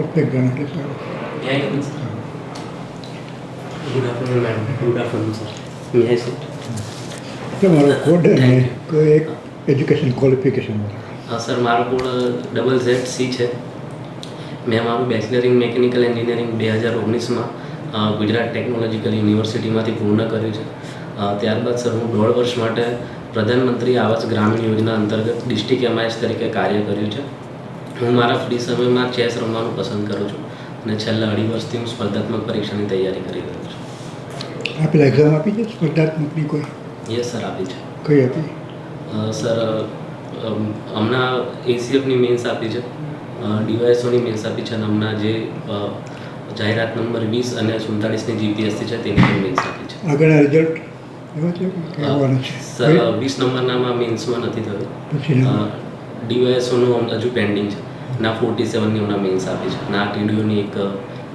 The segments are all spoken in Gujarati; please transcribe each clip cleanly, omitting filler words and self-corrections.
પ્રત્યેક જણ એટલે સારું. Good afternoon ma'am. Good afternoon sir. Yes sir. તમારો કોડ અને કોઈ એક એજ્યુકેશન ક્વોલિફિકેશન સર મારો કોડ ZZC છે. મેં મારું બેચલર ઇન મિકેનિકલ એન્જિનિયરિંગ 2019માં ગુજરાત ટેકનોલોજીકલ યુનિવર્સિટીમાંથી પૂર્ણ કર્યું છે. ત્યારબાદ સર હું 1.5 વર્ષ માટે પ્રધાનમંત્રી આવાસ ગ્રામીણ યોજના અંતર્ગત ડિસ્ટ્રિક્ટ MIS તરીકે કાર્ય કર્યું છે. હું મારા ફ્રી સમયમાં ચેસ રમવાનું પસંદ કરું છું અને છેલ્લા 2.5 વર્ષથી હું સ્પર્ધાત્મક પરીક્ષાની તૈયારી કરી રહ્યો છું. આપેલા એક્ઝામ આપી છે સ્પર્ધાત્મકની કોઈ? યસ સર, આપી છે. કઈ આપી? સર હમણાં ACFની મેન્સ આપી છે, DYSOની મેન્સ આપી છે અને હમણાં જે જાહેરાત નંબર 20 અને 47ની GPSC છે તેની પણ મેન્સ આપી છે. આગળના રિઝલ્ટ એવા છે કે આવવાના છે? સર 20 નંબરનામાં મેન્સમાં નથી થયું. પછી DYSOનું હજુ પેન્ડિંગ છે. ના 47ની હમણાં મેન્સ આપી છે. ના TDOની એક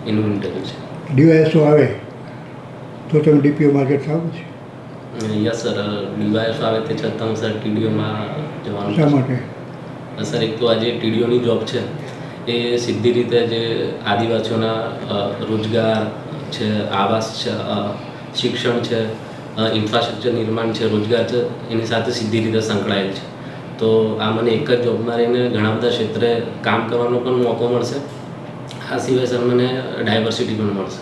એનું ઇન્ટરવ્યૂ છે. DYSO આવે તો તમે DPO માર્કેટ થાવ છે? યસ સર, DYSO આવે તે છતાં હું સર TDOમાં જવાનું. શા માટે? સર એક તો આજે TDOની જોબ છે એ સીધી રીતે જે આદિવાસીઓના રોજગાર છે, આવાસ છે, શિક્ષણ છે, ઇન્ફ્રાસ્ટ્રક્ચર નિર્માણ છે, રોજગાર છે, એની સાથે સીધી રીતે સંકળાયેલ છે. તો આ મને એક જ જોબમાં રહીને ઘણા બધા ક્ષેત્રે કામ કરવાનો પણ મોકો મળશે. આ સિવાય સર મને ડાયવર્સિટી પણ મળશે.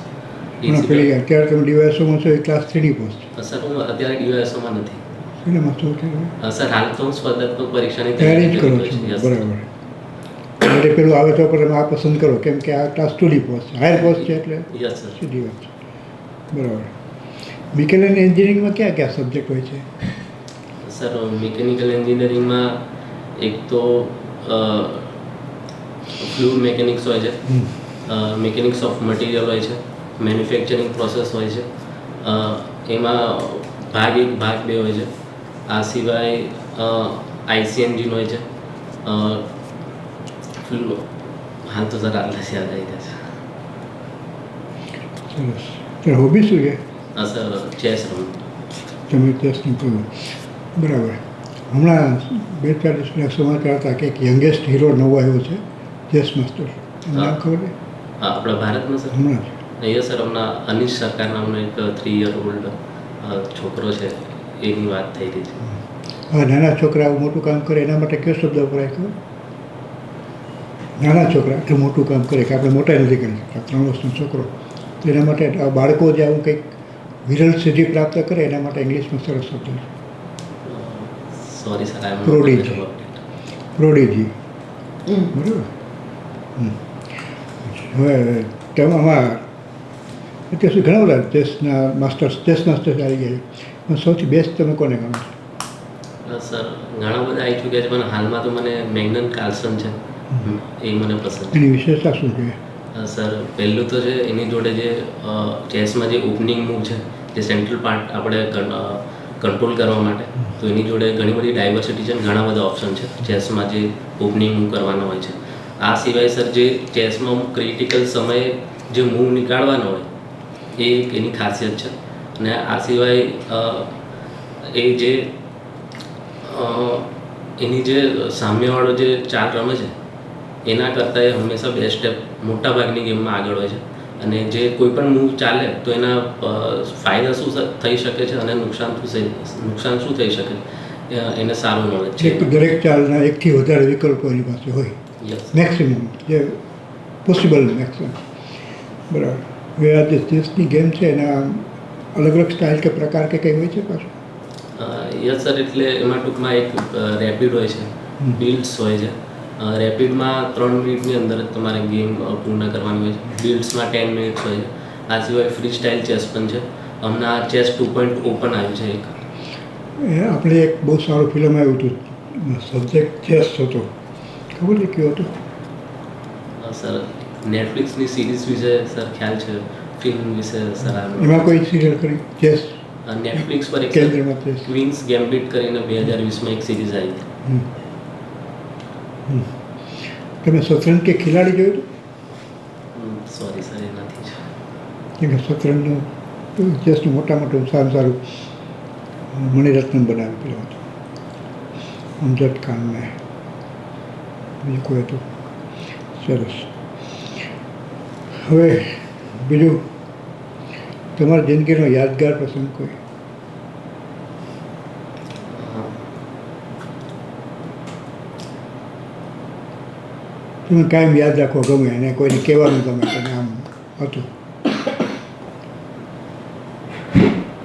અત્યારે તમે DYSOમાં છો એ ક્લાસ 3ની પોસ્ટ? સર હું અત્યારે DYSOમાં નથી. એનામાં તો સર હાલ તો હું સ્પર્ધાત્મક પરીક્ષાની તૈયારી જ કરો છો? બરાબર. એટલે પેલું આવે તો પણ આ પસંદ કરો કેમ કે આ ક્લાસ 2ની પોસ્ટ છે, હાયર પોસ્ટ છે એટલે યસ સર. સીધી વાત છે. બરાબર. મિકેનિકલ એન્જિનિયરિંગમાં કયા કયા સબ્જેક્ટ હોય છે? સર મિકેનિકલ એન્જિનિયરિંગમાં એક તો ફ્લુઇડ મિકેનિક્સ હોય છે, મિકેનિક્સ ઓફ મટીરિયલ હોય છે, મેન્યુફેક્ચરિંગ પ્રોસેસ હોય છે, એમાં ભાગ 1 ભાગ 2 હોય છે. આ સિવાય IC એન્જિન હોય છે. હાલ તો સર આટલા યાદ આવી ગયા છે. સરસ. ત્યારે હોબી શું છે? સર ચેસ રમવું. તમે ચેસનું કહ્યું. બરાબર. હમણાં 2-4 સમાચાર હતા કે એક યંગેસ્ટ હીરો નવો આવ્યો છે, ચેસ માસ્ટર. નામ ખબર છે? આપણા ભારતમાં સર હમણાં યસ સર, હમણાં અનિશ સરકાર નામનો એક 3 યર ઓલ્ડ છોકરો છે એની વાત થઈ રહી છે. હવે નાના છોકરા આવું મોટું કામ કરે એના માટે કયો શબ્દ વપરાય ખબર? નાના છોકરા એટલું મોટું કામ કરે કે આપણે મોટા નથી કરી શકતા. 3 વર્ષનો છોકરો, તો એના માટે બાળકો જે આવું કંઈક વિરલ સિદ્ધિ પ્રાપ્ત કરે એના માટે ઇંગ્લિશમાં સરસ શબ્દ છે. Sorry sir, prodigy. પ્રોડિજી. બરાબર. હવે તેમાં અત્યાર સુધી ઘણા બધા ચેસ માસ્ટર્સ આવી ગયા છે, પણ સૌથી બેસ્ટ તમે કોને ગણો છો? સર ઘણા બધા આવી ચૂક્યા છે પણ હાલમાં તો મને મેગ્નસ કાર્લસન છે, એ મને પસંદ છે. એની વિશેષતા શું છે? સર પહેલું તો છે એની જોડે જે ચેસમાં જે ઓપનિંગ મૂવ છે, જે સેન્ટ્રલ પાર્ટ આપણે કંટ્રોલ કરવા માટે, તો એની જોડે ઘણી બધી ડાયવર્સિટી છે, ઘણા બધા ઓપ્શન છે ચેસમાં જે ઓપનિંગ મૂવ કરવાનો હોય છે. આ સિવાય સર જે ચેસમાં ક્રિટિકલ સમયે જે મૂવ નીકાળવાનો હોય એ એની ખાસિયત છે. અને આ સિવાય એ જે એની જે સામેવાળો જે ચાલ રમે છે એના કરતાં એ હંમેશા 2 સ્ટેપ મોટાભાગની ગેમમાં આગળ હોય છે. અને જે કોઈ પણ મૂવ ચાલે તો એના ફાયદા શું થઈ શકે છે અને નુકસાન શું થઈ શકે એને સારું નોલેજ છે. દરેક ચાલના 1થી વધારે વિકલ્પો એની પાસે હોય, મેક્સિમમ જે પોસિબલ મેક્સિમમ. બરાબર. હવે આ જે ચેસની ગેમ છે એના અલગ અલગ સ્ટાઇલ કે પ્રકાર કે કંઈ હોય છે પાછું? યસ સર, એટલે એમાં ટૂંકમાં એક રેપિડ હોય છે, બિલ્ડ્સ હોય છે. રેપિડમાં 3 મિનિટની અંદર જ તમારે ગેમ પૂર્ણ કરવાની હોય છે. બિલ્ડ્સમાં 10 મિનિટ્સ હોય છે. આ સિવાય ફ્રી સ્ટાઇલ ચેસ પણ છે. હમણાં ચેસ 2.0 પણ આવ્યું છે એક. આપણે એક બહુ સારું ફિલ્મ આવ્યું હતું, સબ્જેક્ટ ચેસ હતો, ખબર છે કયો હતો? સર નેટફ્લિક્સની સિરીઝ વિશે સર ખ્યાલ છે, ફિલ્મ વિશે સર એમાં કોઈ સિરિયલ કરી ચેસ? નેટફ્લિક્સ પર એક કેન્દ્રમાં ચેસ ક્વીન્સ ગેમ્બિટ કરીને 2020માં એક સિરીઝ આવી હતી. તમે શતરંજ કે ખિલાડી જોયું? સોરી સર, એ નથી છે. કેમ કે શતરંજનું ચેસનું મોટામાં મોટું સારું સારું મણિરત્ન બનાવી પેલું હતું, અમજદ ખાનને, બીજું કોઈ હતું સરસ. હવે બીજું તમારી જિંદગીનો યાદગાર પ્રસંગ કોઈ? તમે કાયમ યાદ રાખો ગમે અને કોઈને કહેવાનું ગમે કે આમ હતું?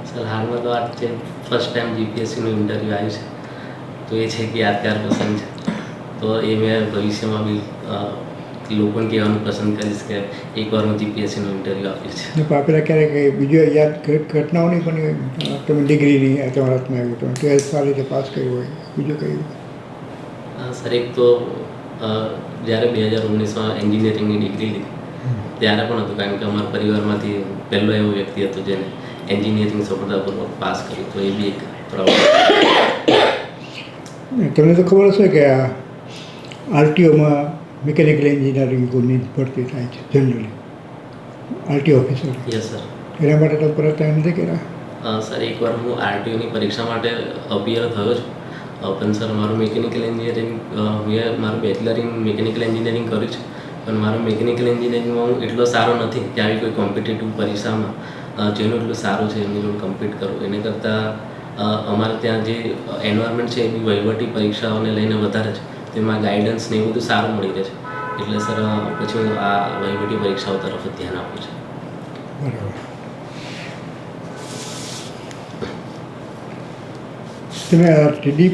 સર હાલમાં તો આ જે ફર્સ્ટ ટાઈમ જીપીએસસીનું ઇન્ટરવ્યૂ આવ્યું છે તો એ છે કે યાદગાર પ્રસંગ છે. તો એ મેં ભવિષ્યમાં બી લોકોને કહેવાનું પસંદ કરીશ કે એકવાર હું જીપીએસસીનું ઇન્ટરવ્યૂ આપીશ. ને પેલા ક્યારેક બીજું યાદ ઘટનાઓ નહીં બની હોય? તમે ડિગ્રીની તમારા હાથમાં આવ્યું, તમે 12th સારી રીતે પાસ કર્યું હોય, બીજું કયું? સર એક તો જ્યારે 2019માં એન્જિનિયરિંગની ડિગ્રી લીધી ત્યારે પણ હતું, કારણ કે અમારા પરિવારમાંથી પહેલો એવો વ્યક્તિ હતો જેને એન્જિનિયરિંગ સફળતાપૂર્વક પાસ કર્યું, તો એ બી એક પ્રાઉડ. તમને તો ખબર હશે કે આ આરટીઓમાં મિકેનિકલ એન્જિનિયરિંગની ભરતી થાય છે generally, RTO officer. Yes sir. એના માટે તમે પ્રયત્ન નથી કર્યા? સર એકવાર હું આરટીઓની પરીક્ષા માટે અપિયર થયો છું, પણ સર મારું મિકેનિકલ એન્જિનિયરિંગ મેં મારું બેચલર ઇન મિકેનિકલ એન્જિનિયરિંગ કર્યું છે, પણ મારું મિકેનિકલ એન્જિનિયરિંગમાં હું એટલો સારો નથી કે આવી કોઈ કોમ્પિટિટિવ પરીક્ષામાં જેનું એટલું સારું છે એમની જોડે કમ્પીટ કરું. એને કરતાં અમારે ત્યાં જે એન્વાયરમેન્ટ છે એ બી વહીવટી પરીક્ષાઓને લઈને વધારે છે, તેમાં ગાઈડન્સ ને એવું બધું સારું મળી રહે છે, એટલે સર પછી હું આ વહીવટી પરીક્ષાઓ તરફ જ ધ્યાન આપું છું. બરાબર. તમે આ ટીડી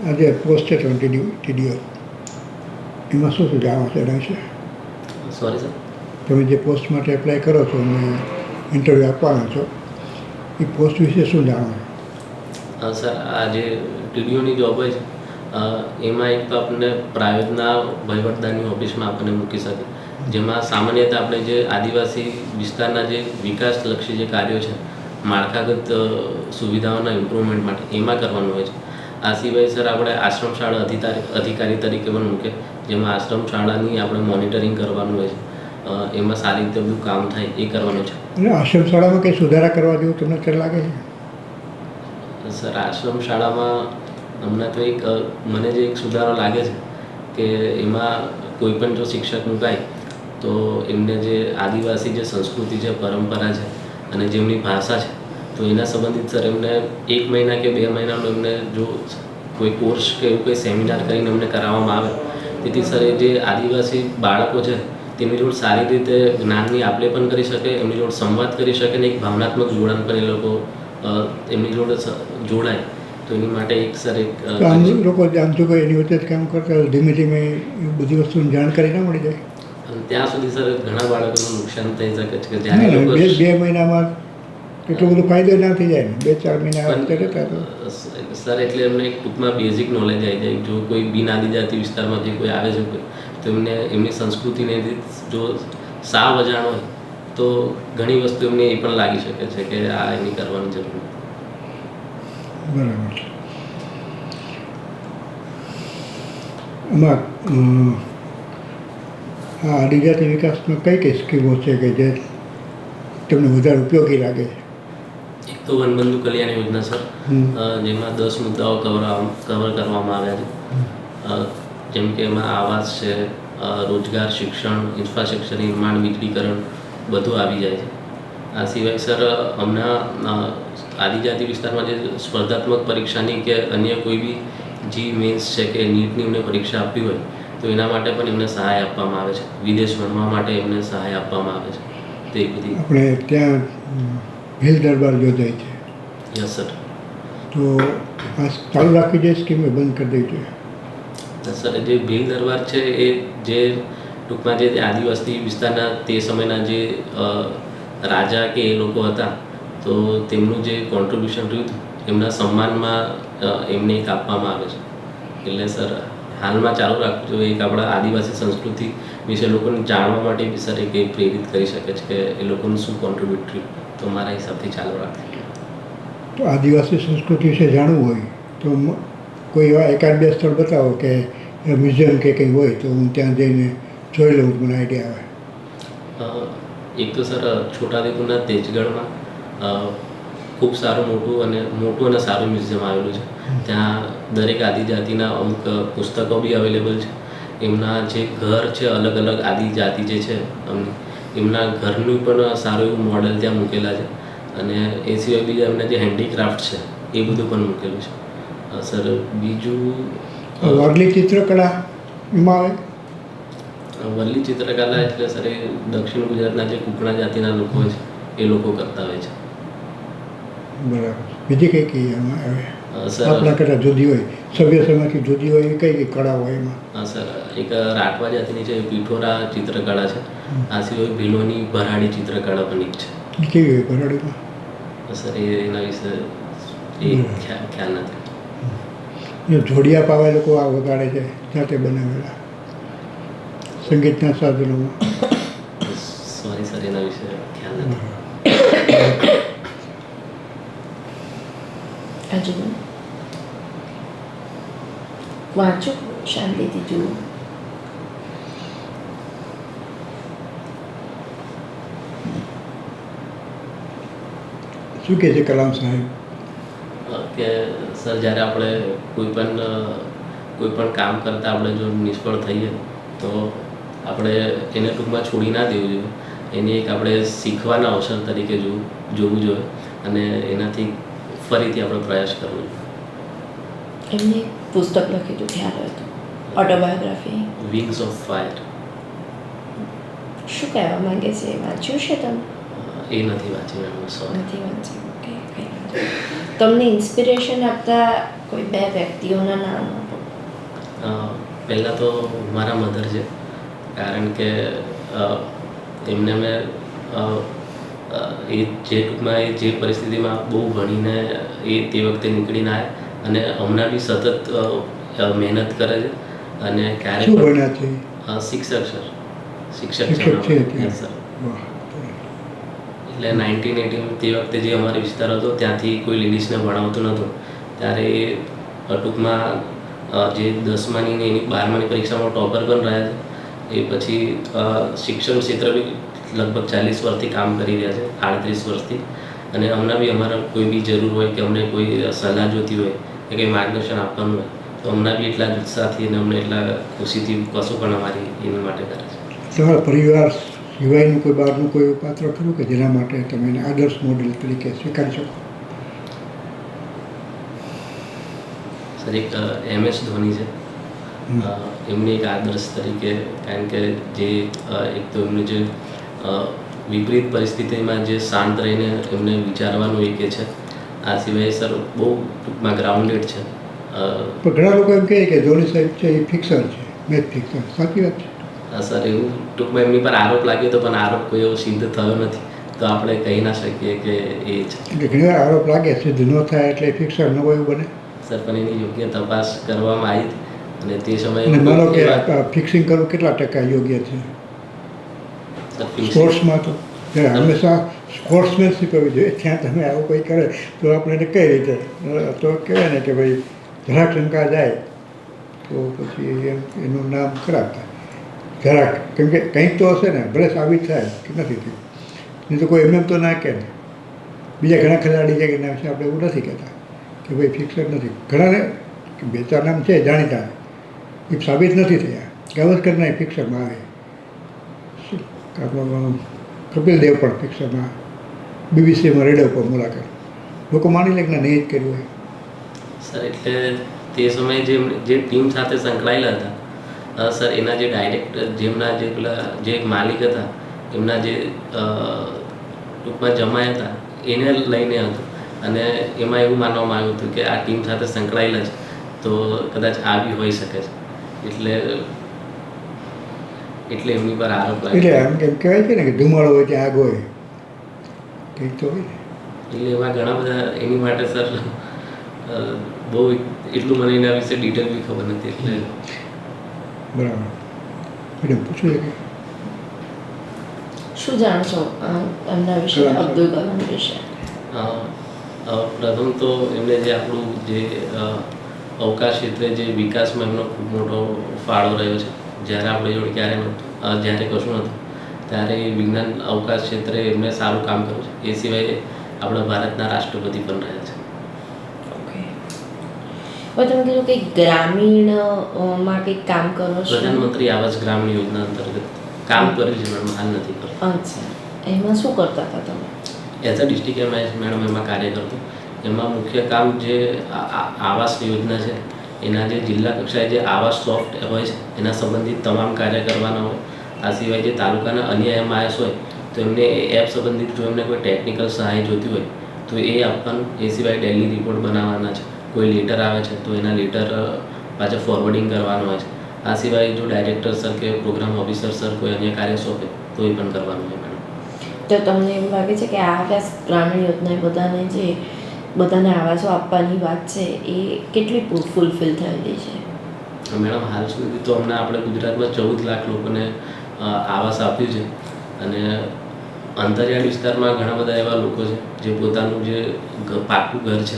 આજે પોસ્ટ છે તમે ટીડીઓ એમાં શું શું જાણો છો એના વિશે? Sorry sir? તમે જે પોસ્ટ માટે એપ્લાય કરો છો અને ઇન્ટરવ્યૂ આપવાના છો એ પોસ્ટ વિશે શું જાણો છો? સર આ જે ટીડીઓની જોબ હોય છે એમાં એક તો આપણને પ્રાઇવેટના વહીવટદારની ઓફિસમાં આપણને મૂકી શકે, જેમાં સામાન્યતઃ આપણે જે આદિવાસી વિસ્તારના જે વિકાસલક્ષી જે કાર્યો છે, માળખાગત સુવિધાઓના ઇમ્પ્રુવમેન્ટ માટે એમાં કરવાનું હોય છે. આ સિવાય સર આપણે આશ્રમ શાળા અધિકારી તરીકે પણ મૂકે, જેમાં આશ્રમ શાળાની આપણે મોનિટરિંગ કરવાનું હોય છે, એમાં સારી રીતે બધું કામ થાય એ કરવાનું છે. અને આશ્રમ શાળામાં કંઈ સુધારા કરવા જેવું તમને અત્યારે લાગે છે? સર આશ્રમ શાળામાં હમણાં તો એક મને જે એક સુધારો લાગે છે કે એમાં કોઈ પણ જો શિક્ષક મુકાય તો એમને જે આદિવાસી જે સંસ્કૃતિ છે, પરંપરા છે અને જેમની ભાષા છે, તો એના સંબંધિત સર એમને 1 મહિના કે 2 મહિનાનો એમને જો કોઈ કોર્સ કે એવું કોઈ સેમિનાર કરીને એમને કરાવવામાં આવે, તેથી સર એ જે આદિવાસી બાળકો છે તેમની જોડે સારી રીતે જ્ઞાનની આપ લે પણ કરી શકે, એમની જોડે સંવાદ કરી શકે ને એક ભાવનાત્મક જોડાણ પણ એ લોકો એમની જોડે જોડાય, તો એની માટે એક સર એક આમ લોકો જાણતું કોઈ એની વચ્ચે જ કામ કરતા ધીમે ધીમે એ બધી વસ્તુની જાણકારી ના મળી જાય? ત્યાં સુધી સર ઘણા બાળકોનું નુકસાન થઈ શકે છે કે જ્યારે લોકો 2 મહિનામાં એટલો બધો ફાયદો ના થઈ જાય ને, 2-4 મહિના રહેતા તો સર એટલે એમને એક ટૂંકમાં બેઝિક નોલેજ આવી જાય. જો કોઈ બિન આદિજાતિ વિસ્તારમાંથી કોઈ આવે છે કોઈ, તો એમને એમની સંસ્કૃતિને જો સાવ અજાણ હોય તો ઘણી વસ્તુ એમને એ પણ લાગી શકે છે કે આ એની કરવાની જરૂર નથી. બરાબર. આમાં આ આદિજાતિ વિકાસમાં કઈ કઈ સ્કીમો છે કે જે તમને વધારે ઉપયોગી લાગે છે? એક તો વનબંધુ કલ્યાણ યોજના સર, જેમાં 10 મુદ્દાઓ કવર કરવામાં આવ્યા છે, જેમ કે એમાં આવાસ છે, રોજગાર, શિક્ષણ, ઇન્ફ્રાસ્ટ્રક્ચર નિર્માણ, વીજળીકરણ બધું આવી જાય છે. આ સિવાય સર હમણાં આદિજાતિ વિસ્તારમાં જે સ્પર્ધાત્મક પરીક્ષાની કે અન્ય કોઈ બી જી મેન્સ છે કે નીટની એમને પરીક્ષા આપવી હોય તો એના માટે પણ એમને સહાય આપવામાં આવે છે, વિદેશ ભણવા માટે એમને સહાય આપવામાં આવે છે. તો એ બધી આપણે ત્યાં ભીલ દરબાર યોજાય છે. Yes sir. તો આ ચાલુ રાખવી જોઈએ સ્કીમ બંધ કરી દેવી જોઈએ? સર જે ભીલ દરબાર છે એ જે ટૂંકમાં જે આદિવાસી વિસ્તારના તે સમયના જે રાજા કે એ લોકો હતા, તો તેમનું જે કોન્ટ્રીબ્યુશન રહ્યું હતું એમના સન્માનમાં એમને એક આપવામાં આવે છે. એટલે સર હાલમાં ચાલુ રાખવું જોઈએ, એક આપણા આદિવાસી સંસ્કૃતિ વિશે લોકોને જાણવા માટે બી સર એક પ્રેરિત કરી શકે છે કે એ લોકોનું શું કોન્ટ્રીબ્યુટ થયું, તો મારા હિસાબથી ચાલુ રાખવું. તો આદિવાસી સંસ્કૃતિ વિશે જાણવું હોય તો કોઈ એવા 1-2 સ્થળ બતાવો કે મ્યુઝિયમ કે કંઈ હોય તો હું ત્યાં જઈને જોઈ લઉં, મને આઈડિયા આવે. એક તો સર છોટાઉદેપુરના તેજગઢમાં ખૂબ સારું મોટું અને સારું મ્યુઝિયમ આવેલું છે. ત્યાં દરેક આદિજાતિના અમુક પુસ્તકો બી અવેલેબલ છે. એમના જે ઘર છે અલગ અલગ આદિજાતિ જે છે એમના ઘરનું પણ સારું એવું મોડેલ ત્યાં મૂકેલા છે અને એ સિવાય બીજા એમના જે હેન્ડીક્રાફ્ટ છે એ બધું પણ મૂકેલું છે. સર બીજું વારલી ચિત્રકળા એમાં આવે? વલ્લી ચિત્રકલા એટલે સર એ દક્ષિણ ગુજરાતના જે કુકણા જાતિના લોકો હોય છે એ લોકો કરતા હોય છે. બરાબર. બીજી કઈ કઈ એમાં આવે? સર આપણા કરતાં જુદી હોય, સભ્ય સમાજથી જુદી હોય એ કઈ કઈ કળા હોય એમાં? હા સર, એક રાઠવા જાતિની છે પીઠોરા ચિત્રકળા છે. આ સિવાય ભીલોની ભરાડી ચિત્રકળા પણ એક છે. એ કેવી હોય ભરાડીમાં? સર એના વિશે ખ્યાલ નથી. જોડિયા પાવા લોકો આ વગાડે છે જાતે બનાવેલા સંગીતના સાધનોમાં. સોરી સર, એના વિશે ખ્યાલ નથી. હજુ વાંચો, શાંતિથી જુઓ. શું કહે છે કલામ સાહેબ? કે સર જ્યારે આપણે કોઈ પણ કામ કરતાં આપણે જો નિષ્ફળ થઈએ તો આપણે એને ટૂંકમાં છોડી ના દેવું જોઈએ. એની એક આપણે શીખવાના અવસર તરીકે જોવું જોઈએ અને એનાથી ફરીથી આપણે પ્રયાસ કરવો જોઈએ. એમને એક પુસ્તક લખ્યું હતું, ખ્યાલ હોય તો, ઓટોબાયોગ્રાફી, વિંગ્સ ઓફ ફાયર. શું કહેવા માંગે છે? વાંચ્યું છે તમે? એ નથી વાંચ્યું એમ, સોરી. નથી વાંચ્યું. ઓકે, કંઈ વાંધો નહીં. તમને ઇન્સ્પિરેશન આપતા કોઈ બે વ્યક્તિઓના નામ આપો. પહેલાં તો મારા મધર છે, કારણ કે એમને મેં એ ટૂંકમાં જે પરિસ્થિતિમાં બહુ ભણીને એ તે વખતે નીકળીને આવ્યા અને હમણાં બી સતત મહેનત કરે છે અને ક્યારેક શિક્ષક સર, શિક્ષક છે સર. એટલે 1980 તે વખતે જે અમારો વિસ્તાર હતો ત્યાંથી કોઈ લેડીઝને ભણાવતું નહોતું. ત્યારે એ ટૂંકમાં જે 10માની ને એની 12માની પરીક્ષામાં ટોપર પણ રહ્યા છે. એ પછી શિક્ષણ ક્ષેત્ર બી લગભગ 40 વર્ષથી કામ કરી રહ્યા છે, 38 વર્ષથી. અને હમણાં બી અમારે કોઈ બી જરૂર હોય કે અમને કોઈ સલાહ જોતી હોય કે કંઈ માર્ગદર્શન આપવાનું હોય તો હમણાં બી એટલા જ ઉત્સાહથી અને અમને એટલા ખુશીથી કશું પણ અમારી એના માટે કરે છે. તમારા પરિવાર સિવાયનું કોઈ બહારનું કોઈ પાત્ર ખરું કે જેના માટે તમે એને આદર્શ મોડેલ તરીકે સ્વીકારી શકો? સર, એક MS ધોની છે. એમની એક આદર્શ તરીકે, કારણ કે જે એક તો એમનું જે વિપરીત પરિસ્થિતિમાં જે શાંત રહીને એમને વિચારવાનું એક છે. આ સિવાય સર બહુ ટૂંકમાં ગ્રાઉન્ડેડ છે. પણ ઘણા લોકો એમ કહે કે ધોની સાહેબ છે એ ફિક્સર છે, મેચ ફિક્સર. સાચી વાત છે? સર, એવું ટૂંકમાં એમની પર આરોપ લાગ્યો હતો પણ આરોપ કોઈ એવો સિદ્ધ થયો નથી, તો આપણે કહી ના શકીએ કે એ છે. એટલે ઘણીવાર આરોપ લાગે, સિદ્ધ ન થાય એટલે ફિક્સર ન હોય એવું બને. સર, પણ એની યોગ્ય તપાસ કરવામાં આવી અને તે સમયે માનો કે ફિક્સિંગ કરવું કેટલા ટકા યોગ્ય છે સ્પોર્ટ્સમાં? તો હંમેશા સ્પોર્ટ્સમેનશીપ હોવી જોઈએ. ત્યાં તમે આવું કંઈ કરે તો આપણે એને કઈ રીતે તો કહેવાય ને કે ભાઈ જરાક શંકા જાય તો પછી એનું નામ ખરાબ થાય. જરાક, કેમ કે કંઈક તો હશે ને, ભલે સાબિત થાય કે નથી થયું. નહીં તો કોઈ એમ તો ના કહે ને. બીજા ઘણા ખેલાડી છે કે એના વિશે આપણે એવું નથી કહેતા કે ભાઈ ફિક્સર નથી. ઘણાને બે ચાર નામ છે જાણીતા, એ સાબિત નથી થયા. ગાવસ્કરના ફિક્સરમાં આવે, કપિલ દેવ પણ ફિક્સરમાં, BBC-માં રેડિયો પર મુલાકાત. લોકો માની લે કે નહીં જ કર્યું હોય. સર, એટલે તે સમયે જે ટીમ સાથે સંકળાયેલા હતા સર, એના જે ડાયરેક્ટર, જેમના જે પેલા જે માલિક હતા, એમના જે ટૂંકમાં જમાય હતા એને લઈને હતું અને એમાં એવું માનવામાં આવ્યું હતું કે આ ટીમ સાથે સંકળાયેલા છે તો કદાચ આ બી હોઈ શકે છે. એટલે એમની પર આરોપ લાગ્યો. એટલે આમ કેમ કહેવાય છે ને કે ધુમાડો હોય ત્યાં આગ હોય, કંઈક તો હોય ને. એટલે એમાં ઘણા બધા એની માટે સર બહુ એટલું મને એના વિશે ડિટેલ બી ખબર નથી. એટલે બરાબર. મેડમ પૂછવું કે શું જાણશો એમના વિશે, અબ્દુલ કલામ વિશે? પ્રથમ તો એમને જે આપણું જે અવકાશ ક્ષેત્રે જે વિકાસમાં એમનો ખૂબ મોટો ફાળો રહ્યો છે. જ્યારે આપણે જોડે જ્યારે કશું નહોતું ત્યારે વિજ્ઞાન અવકાશ ક્ષેત્રે એમને સારું કામ કર્યું છે. એ સિવાય આપણા ભારતના રાષ્ટ્રપતિ પણ રહ્યા છે. ઓકે. હવે તમે કીધું કે ગ્રામીણમાં કંઈક કામ કરો છો. પ્રધાનમંત્રી આવાસ ગ્રામીણ યોજના અંતર્ગત કામ કર્યું છે મેડમ, હાલ નથી કરતો. અચ્છા, એમાં શું કરતા હતા તમે? As a district MIS madam એમાં કાર્ય કરતો. એમાં મુખ્ય કામ જે આવાસ યોજના છે એના જે જિલ્લા કક્ષાએ જે આવાસ સોફ્ટ હોય છે એના સંબંધિત તમામ કાર્ય કરવાના હોય. આ સિવાય જે તાલુકાના અન્ય એમઆઈએસ હોય તો એમને એપ સંબંધિત જો એમને કોઈ ટેકનિકલ સહાય જોતી હોય તો એ આપવાનું. એ સિવાય ડેલી રિપોર્ટ બનાવવાના છે. કોઈ લેટર આવે છે તો એના લેટર પાછા ફોરવર્ડિંગ કરવાનું હોય છે. આ સિવાય જો ડાયરેક્ટર સર કે પ્રોગ્રામ ઓફિસર સર કોઈ અન્ય કાર્ય સોંપે તો એ પણ કરવાનું હોય મેડમ. તો તમને એવું લાગે છે કે આવાસ ગ્રામીણ યોજના બધાને આવાસો આપવાની વાત છે એ કેટલી ફૂલફિલ થયેલી છે? મેડમ હાલ સુધી તો અમને આપણે ગુજરાતમાં 14 લાખ લોકોને આવાસ આપ્યું છે. અને અંતરિયાળ વિસ્તારમાં ઘણા બધા એવા લોકો છે જે પોતાનું જે પાકું ઘર છે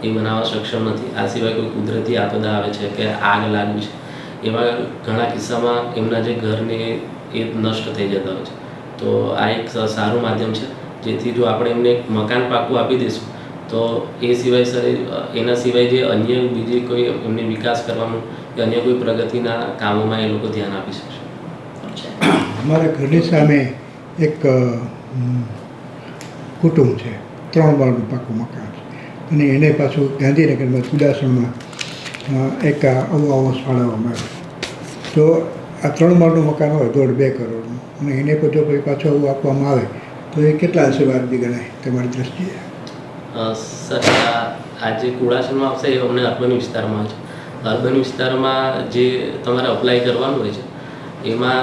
એ બનાવવા સક્ષમ નથી. આ સિવાય કોઈ કુદરતી આપદા આવે છે કે આગ લાગી છે, એવા ઘણા કિસ્સામાં એમના જે ઘરને એ નષ્ટ થઈ જતા હોય છે. તો આ એક સારું માધ્યમ છે જેથી જો આપણે એમને એક મકાન પાકું આપી દઈશું તો એ સિવાય સર એના સિવાય જે અન્ય બીજી કોઈ એમને વિકાસ કરવાનું કે અન્ય કોઈ પ્રગતિના કામોમાં એ લોકો ધ્યાન આપી શકશે. અમારા ઘરની સામે એક કુટુંબ છે, 3 માળનું પાકું મકાન છે અને એને પાછું ગાંધીનગરમાં સુદાસણમાં એક આવાસ ફાળવવામાં આવ્યો. તો આ 3 માળનું મકાન હોય 1.5-2 કરોડનું અને એને જો પછી પાછું આવું આપવામાં આવે તો એ કેટલા આશીર્વાદની ગણાય તમારી દ્રષ્ટિએ? સર આ જે કુડાસનમાં આવશે એ અમને અર્બન વિસ્તારમાં છે. અર્બન વિસ્તારમાં જે તમારે અપ્લાય કરવાનું હોય છે એમાં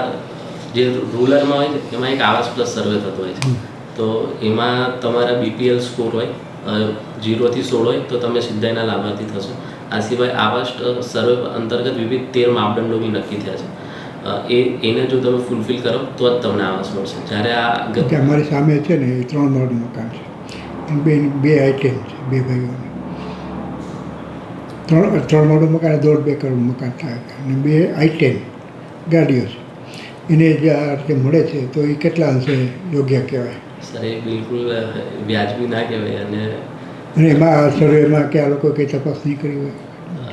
જે રૂરલમાં હોય છે એમાં એક આવાસ પ્લસ સર્વે થતો હોય છે. તો એમાં તમારા BPL સ્કોર હોય 0 થી 16 હોય તો તમે સીધા એના લાભાર્થી થશો. આ સિવાય આવાસ સર્વે અંતર્ગત વિવિધ 13 માપદંડો બી નક્કી થયા છે. એને જો તમે ફૂલફિલ કરો તો જ તમને આવાસ મળશે. જ્યારે આ અમારી સામે છે ને એ 3 માળનું મકાન છે, બે આઈટેમ છે, 2 ભાઈઓને 3 માળનું મકાન 1.5-2 કરોડનું મકાન થાય અને 2 આઈટેમ ગાડીઓ છે. એને જે આ રીતે મળે છે તો એ કેટલા અંશે યોગ્ય કહેવાય? સર એ બિલકુલ વ્યાજબી ના કહેવાય. અને એમાં આ સર્વેમાં કે આ લોકો કંઈ તપાસ નહીં કરી હોય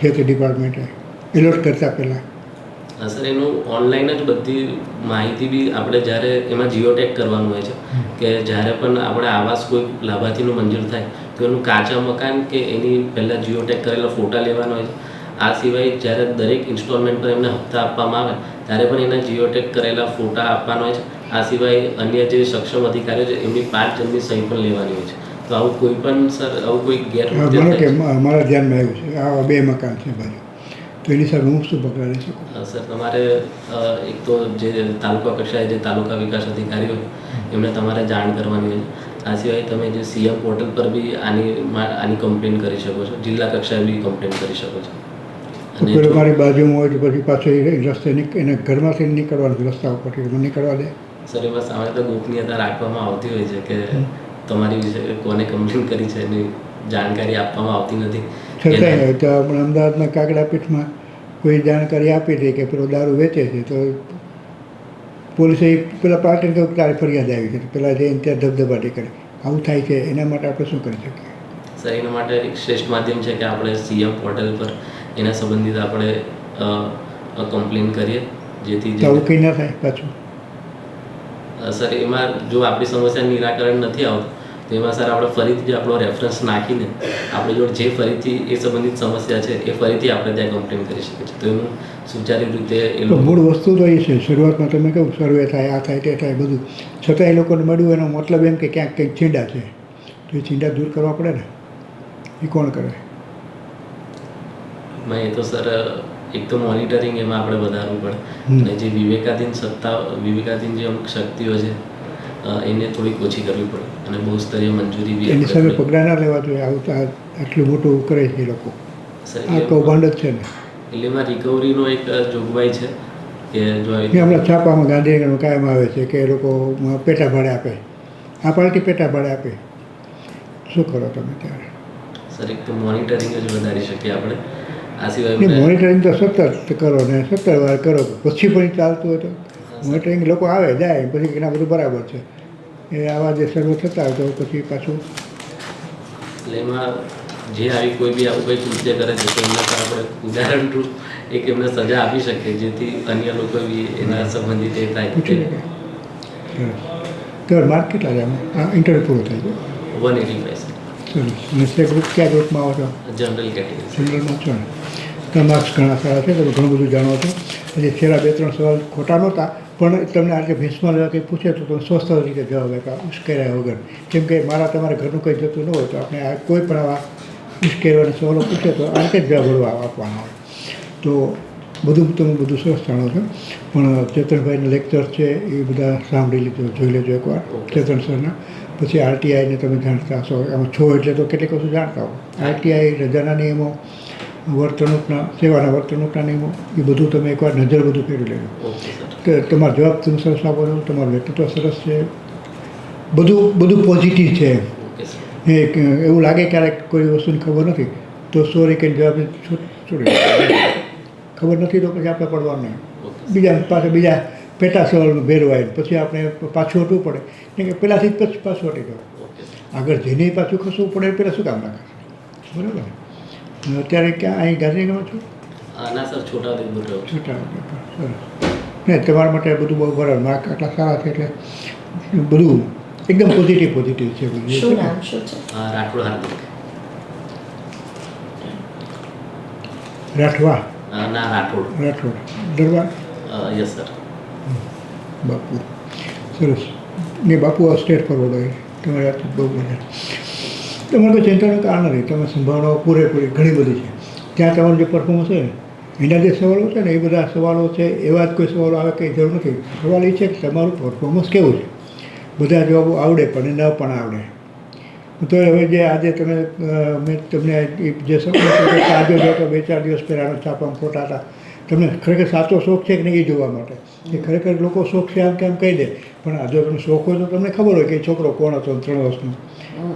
જે તે ડિપાર્ટમેન્ટે એલોટ કરતાં પહેલાં? સર એનું ઓનલાઈન જ બધી માહિતી બી આપણે જ્યારે એમાં જીઓટેગ કરવાનું હોય છે કે જ્યારે પણ આપણે આવાસ કોઈ લાભાર્થીનું મંજૂર થાય તો એનું કાચા મકાન કે એની પહેલાં જીઓટેગ કરેલા ફોટા લેવાના હોય છે. આ સિવાય જ્યારે દરેક ઇન્સ્ટોલમેન્ટ પર એમને હપ્તા આપવામાં આવે ત્યારે પણ એના જીઓટેગ કરેલા ફોટા આપવાના હોય છે. આ સિવાય અન્ય જે સક્ષમ અધિકારીઓ છે એમની 5 જણની સહી પણ લેવાની હોય છે. તો આવું કોઈ પણ સર આવું કોઈ ગેરવર્તન માનો કે મારા ધ્યાનમાં આવ્યું છે આવા 2 મકાન છે બાજુ, તો એની સામે હું શું પગલાં લઈ શકું? સર તમારે એક તો જે તાલુકા કક્ષાએ જે તાલુકા વિકાસ અધિકારી હોય એમને તમારે જાણ કરવાની હોય છે. આ સિવાય તમે જે CM પોર્ટલ પર બી આની કમ્પ્લેન કરી શકો છો. જિલ્લા કક્ષાએ બી કમ્પ્લેન કરી શકો છો. પેલો મારી બાજુમાં હોય તો પછી પાછો એ રસ્તે એના ઘરમાંથી નીકળવાનું રસ્તા ઉપરથી મને નીકળવા દે? સર એમાં સામાન્ય તો ગોપનીયતા રાખવામાં આવતી હોય છે કે તમારી વિશે કોને કમ્પ્લેન કરી છે એની જાણકારી આપવામાં આવતી નથી. છતાંય તો આપણે અમદાવાદના કાકડા પીઠમાં કોઈ જાણકારી આપી હતી કે પેલો દારૂ વેચે છે તો પોલીસે પેલા પાર્ટીને કહ્યું કે તારી ફરિયાદ આવી છે, પેલા જઈને ત્યાં ધબધબાટી કરે. આવું થાય છે એના માટે આપણે શું કરી શકીએ? સર એના માટે એક શ્રેષ્ઠ માધ્યમ છે કે આપણે CM પોર્ટલ પર એના સંબંધિત આપણે કમ્પ્લેન કરીએ જેથી આવું કંઈ ના થાય પાછું? સર એમાં જો આપણી સમસ્યાનું નિરાકરણ નથી આવતું તો એમાં સર આપણે ફરીથી જે આપણો રેફરન્સ નાખીને આપણે જોડે જે ફરીથી એ સંબંધિત સમસ્યા છે એ ફરીથી આપણે ત્યાં કમ્પ્લેન કરી શકીએ છીએ. તો એનું સુચારી રીતે તો મૂળ વસ્તુ તો એ છે, શરૂઆતમાં તમે કહું સર્વે થાય, આ થાય, તે થાય બધું, છતાં એ લોકોને મળ્યું એનો મતલબ એમ કે ક્યાંક કંઈક છીંડા છે તો એ છીંડા દૂર કરવા પડે ને. એ કોણ કરે? એ તો સર એક તો મોનિટરિંગ એમાં આપણે વધારવું પડે અને જે વિવેકાધીન જે અમુક શક્તિઓ છે એને થોડીક ઓછી કરવી પડે અને બહુસ્તરીય મંજૂરી બી એની સામે પગલાં ના લેવા જોઈએ. આવું આટલું મોટું કરે છે એ લોકો, આ કૌભાંડ જ છે ને. એટલે એમાં રિકવરીનો એક જોગવાઈ છે કે જો હમણાં છાપામાં ગાંધીનગરનું કાયમ આવે છે કે એ લોકો પેટા ભાડે આપે, આ પાર્ટી પેટા ભાડે આપે. શું કરો તમે ત્યારે? સર એક તો મોનિટરિંગ જ વધારી શકીએ આપણે. આ સિવાય મોનિટરિંગ તો સતત કરો ને 17 વાર કરો પછી પણ ચાલતું હોય તો મોનિટરિંગ લોકો આવે જાય પછી એના બધું બરાબર છે. એ આવા જે સર્વે થતા હોય તો પછી પાછું એટલે એમાં જે આવી કોઈ બી આવું કંઈ કૃત્ય કરે છે તો એમના પર આપણે ઉદાહરણ રૂપ એક એમને સજા આપી શકીએ જેથી અન્ય લોકો બી એના સંબંધિત એ થાય. પૂછી શકે. તો માર્ક કેટલા છે આમાં ઇન્ટરવ્યૂ પૂરો થાય છે? 185 સરસ. અને તે ગ્રુપ કયા ગ્રુપમાં આવો છો? General category. જનરલમાં છો ને? તો માર્ક્સ ઘણા સારા છે, તમે ઘણું બધું જાણો છો. પછી છેલ્લા 2-3 સવાલ ખોટા નહોતા, પણ તમને આજે ભેંસમાં લેવા કંઈ પૂછે તો તમે સ્વસ્થ રીતે જવાબ આપ્યા ઉશ્કેર્યા વગર. કેમ કે મારા તમારા ઘરનું કંઈ જતું ન હોય તો આપણે આ કોઈ પણ આવા ઉશ્કેરવાના સવાલો પૂછે તો આ રીતે જ જવાબ આપવાના હોય. તો બધું સરસ જાણો છો. પણ ચેતનભાઈના લેક્ચર છે એ બધા સાંભળી લીધો, જોઈ લેજો એકવાર ચેતન સરના. પછી આરટીઆઈને તમે જાણતા હશો, એમાં છો એટલે તો કેટલીક વસ્તુ જાણતા હો. આરટીઆઈ, રજાના નિયમો, સેવાના વર્તણૂકના નિયમો, એ બધું તમે એકવાર નજર બધું ફેરવી લેજો. તો તમારો જવાબ તમે સરસ આપો છો, તમારું વ્યક્તિત્વ સરસ છે, બધું પોઝિટિવ છે. એવું લાગે ક્યારેક કોઈ વસ્તુની ખબર નથી તો સોરી કહીને જવાબ છોડી ખબર નથી તો પછી આપણે પડવાનું નહીં. બીજા પેટા સવાલમાં ભેરવાય પછી આપણે પાછું હટવું પડે કેમ કે પહેલાંથી જ પછી પાછું હટી જવું. આગળ જઈને પાછું ખસવું પડે પહેલાં શું કામ રાખે? બરાબર. અત્યારે ક્યાં અહીં ગાંધીનગરમાં છો? ના સર, છોટાઉદેપુર. સરસ. નહીં, તમારા માટે બધું બહુ બરાબર. માર્ક આટલા સારા છે એટલે બધું એકદમ પોઝિટિવ છે. શું નામ શું છે? રાઠોડ હાર્દિક. રાઠવા? ના, રાઠોડ. દરબાર? Yes sir. બાપુ સરસ. ને બાપુ આ સ્ટેટ ફોરવર્ડ હોય તમારી વાત બહુ મજા. તમારે કોઈ ચિંતાનું કારણ નથી, તમે સંભાવનાઓ પૂરેપૂરી ઘણી બધી છે. ત્યાં તમારું જે પરફોર્મન્સ છે ને એના જે સવાલો છે ને એ બધા સવાલો છે, એવા જ કોઈ સવાલો આવે કંઈ જરૂર નથી. સવાલ એ છે કે તમારું પરફોર્મન્સ કેવું છે. બધા જવાબો આવડે પણ ન પણ આવડે. તો હવે જે આજે મેં તમને જે સમય આજે હતો 2-4 દિવસ પહેલાંનો છાપામાં ફોટા હતા, તમને ખરેખર સાચો શોખ છે કે નહીં એ જોવા માટે. એ ખરેખર લોકો શોખ છે આમ કેમ કહી દે, પણ આ જો તમને શોખ હોય તો તમને ખબર હોય કે છોકરો કોણ હતો 3 વર્ષનો.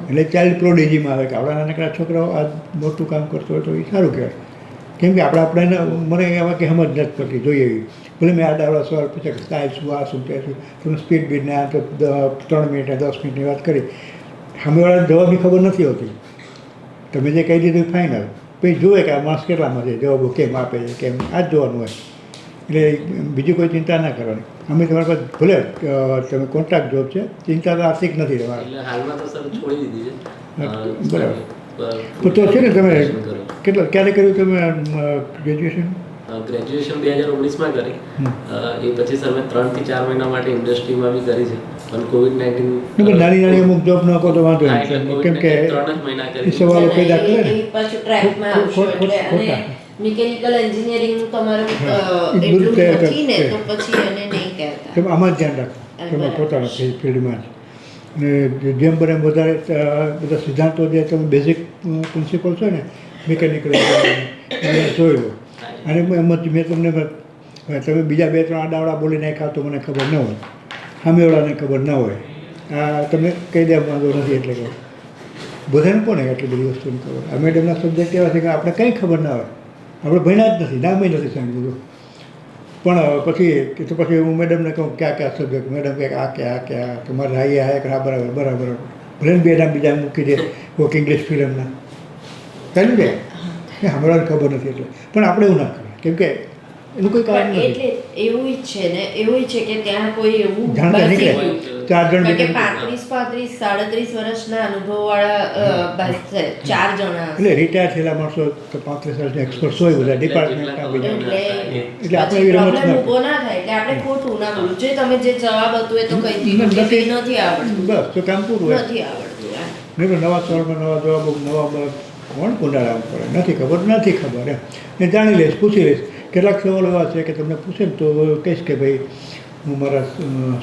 એટલે ચાઇલ્ડ પ્રોડિજીમાં આવે કે આપણા નાનકડા છોકરાઓ આ મોટું કામ કરતો હોય તો એ સારું કહેવાય. કેમ કે આપણે મને એમાં કે સમજ નથી પડતી જોઈએ એવી. ભલે મેં આડા સવાલ પૂછ્યા કે સ્ટાઇલ શું, આ શું, તે શું, તમે સ્પીડ બીડને આ તો 3 મિનિટ 10 મિનિટની વાત કરી, સામેવાળા જવાબની ખબર નથી હોતી. તમે જે કહી દીધું ફાઇનલ, પછી જુએ કે આ માણસ કેટલામાં છે, જવાબો કેમ આપે છે, કેમ આ જ જોવાનું હોય. એટલે બીજી કોઈ ચિંતા ના કરવાની. અમે તમારી પાસે ભલે તમે કોન્ટ્રાક્ટ જોબ છે, ચિંતા તો આર્થિક નથી તમારે. હાલમાં તો સર છોડી દીધી છે. બરાબર. તો છે ને તમે ક્યારે કર્યું તમે ગ્રેજ્યુએશન? ગ્રેજ્યુએશન 2019માં કરી. એ પછી સર મેં 3 થી 4 મહિના માટે ઇન્ડસ્ટ્રીમાં બી કરી છે, પણ COVID-19 નાની અમુક જોબ ન કરો તો વાંધો નહીં, કેમ કે 3 જ મહિના એ કરી. સવાલો પેદા કરે ને. પાછું ટ્રેકમાં આવશો એટલે અને મિકેનિકલ એન્જિનિયરિંગ તમારું બધું એટલું તૈયાર નથી ને કરે. તો પછી એને નહીં કહેતા. તમે આમાં જ ધ્યાન રાખો, તમે પોતાના ફિલ્ડમાં જ. અને જેમ બને એમ વધારે બધા સિદ્ધાંતો જે તમે બેઝિક પ્રિન્સિપલ છે ને મિકેનિકલ એને જોઈ લો. અને એમ જ મેં તમને તમે બીજા 2-3 આડાવડા બોલી નાખ્યા તો મને ખબર ન હોય, સામેવાળાને ખબર ન હોય. આ તમે કહી દે વાંધો નથી એટલે કહો. બધાને કોને એટલી બધી વસ્તુની ખબર? આ મેડમના સબ્જેક્ટ એવા છે કે આપણે કંઈ ખબર ના હોય, આપણે ભણ્યા જ નથી, નામે નથી સાંભળ્યું. પણ પછી હું મેડમને કહું ક્યાં સબ્જેક્ટ, મેડમ કહે આ તમારે આ કે હા બરાબર ભલે બે નામ બીજા મૂકી દે કોઈક ઇંગ્લિશ ફિલ્મના ચાલી જાય કે હમણાં ખબર નથી એટલે. પણ આપણે એવું ના કરીએ કેમ કે એનું કોઈ કારણ નથી. એટલે એવું છે ને, એવું છે કે ત્યાં કોઈ એવું જાણતા નીકળે 4 જણ કે 35-37 વર્ષના અનુભવવાળા બસ છે, 4 જણા. એટલે રિટાયર થયેલા માણસો તો 35 વર્ષના એક્સપર્ટ હોય બધા ડિપાર્ટમેન્ટના બીજા. એટલે આપણે એવી રમત પ્રોબ્લેમ ઊભો ના થાય એટલે આપણે ખોટું ના બોલું. જે તમે જે જવાબ હતું એ તો કહી દીધું કે નથી આવડતું, બસ તો કામ પૂરું હોય. નથી આવડતું. નહીં નવા સવાલમાં નવા જવાબો નવા કોણ પુનરાવર્તન કરે, નથી ખબર એમ ને જાણી લઈશ, પૂછી લઈશ. કેટલાક સવાલો એવા છે કે તમને પૂછે ને તો કહીશ કે ભાઈ હું મારા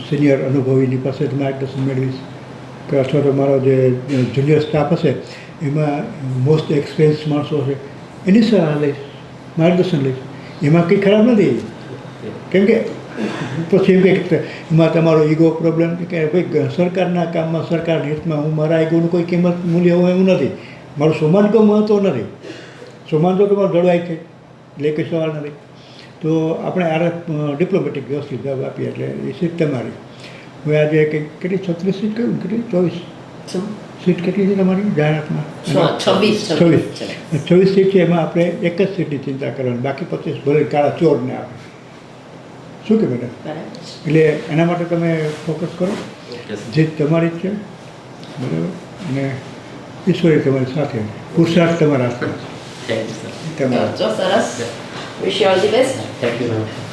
સિનિયર અનુભવીની પાસેથી માર્ગદર્શન મેળવીશ, કે અથવા તો મારો જે જુનિયર સ્ટાફ હશે એમાં મોસ્ટ એક્સપિરિયન્સ માણસો હશે એની સલાહ લઈશ, માર્ગદર્શન લઈશ. એમાં કંઈ ખરાબ નથી. કેમ કે પછી એમ કે એમાં તમારો ઈગો પ્રોબ્લેમ કે ભાઈ સરકારના કામમાં સરકારના હિતમાં હું મારા ઈગોનું કોઈ કિંમત મૂલ્ય હોય એવું નથી. મારું સોમાન કોઈ મહત્વ નથી. સોમાન તો તમારું જળવાય છે એટલે કંઈ સવાલ નથી. તો આપણે આ ડિપ્લોમેટિક વ્યવસ્થિત જવાબ આપીએ એટલે એ સીટ તમારી. હવે આજે કેટલી 36 સીટ કહ્યું કેટલી 24 સીટ કેટલી છે તમારી જાહેરાતમાં? 26 26 સીટ છે, એમાં આપણે એક જ સીટની ચિંતા કરવાની, બાકી 25 ભલે કાળા ચોરને આવે. શું કે મેડમ? બરાબર. એટલે એના માટે તમે ફોકસ કરો, ઓકે સર. જીત તમારી જ છે, બરાબર. અને ઈશ્વરી તમારી સાથે, પુરુષાર્થ તમારા હાથમાં થેન્ક યુ સર. તમારા. સરસ. Wish you all the best. Thank you ma'am.